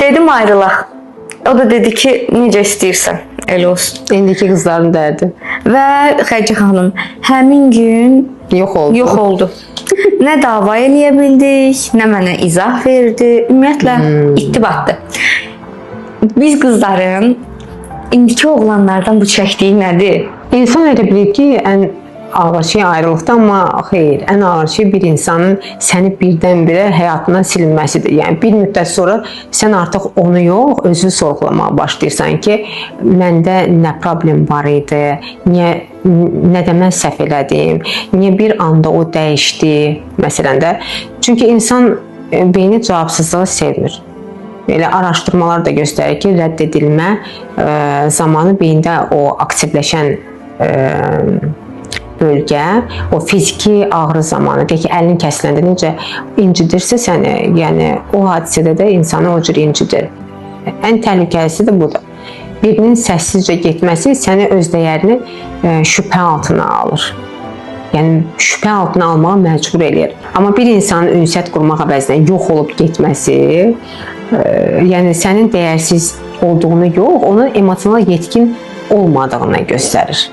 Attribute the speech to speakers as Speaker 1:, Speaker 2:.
Speaker 1: Dedim ayrılaq. O da dedi ki, necə istəyirsən, elə olsun.
Speaker 2: İndiki qızların dərdi.
Speaker 1: Və Xədicə xanım həmin gün
Speaker 2: Yox oldu.
Speaker 1: Nə dava eləyə bildik, nə mənə izah verdi. Ümumiyyətlə itdi batdı. Biz qızların indiki oğlanlardan bu çəkdiyi nədir?
Speaker 2: İnsan elə bilir ki, ən ağır şey ayrılıqda, amma xeyr, ən ağır şey bir insanın səni birdən-birə həyatından silinməsidir. Yəni bir müddət sonra sən artıq onu yox, özünü sorğulamağa başlayırsan ki, məndə nə problem var idi, nədə mən səhv elədim, niyə bir anda o dəyişdi, məsələn də. Çünki insan beyni cavabsızlığı sevmir. Belə araşdırmalar da göstərir ki, rədd edilmə zamanı beyində o aktivləşən bölgə, o fiziki ağrı zamanı, deyək ki, əlin kəsiləndə necə incidirsə səni, yəni o hadisədə də insanı o cür incidir. Ən təhlükəlisi də budur. Birinin səssizcə getməsi səni öz dəyərini şübhə altına alır. Yəni şübhə altına almağa məcbur eləyir. Amma bir insanın ünsiyyət qurmaq əvəzinə yox olub getməsi, yəni sənin dəyərsiz olduğunu yox, onun emosional yetkin olmadığını göstərir.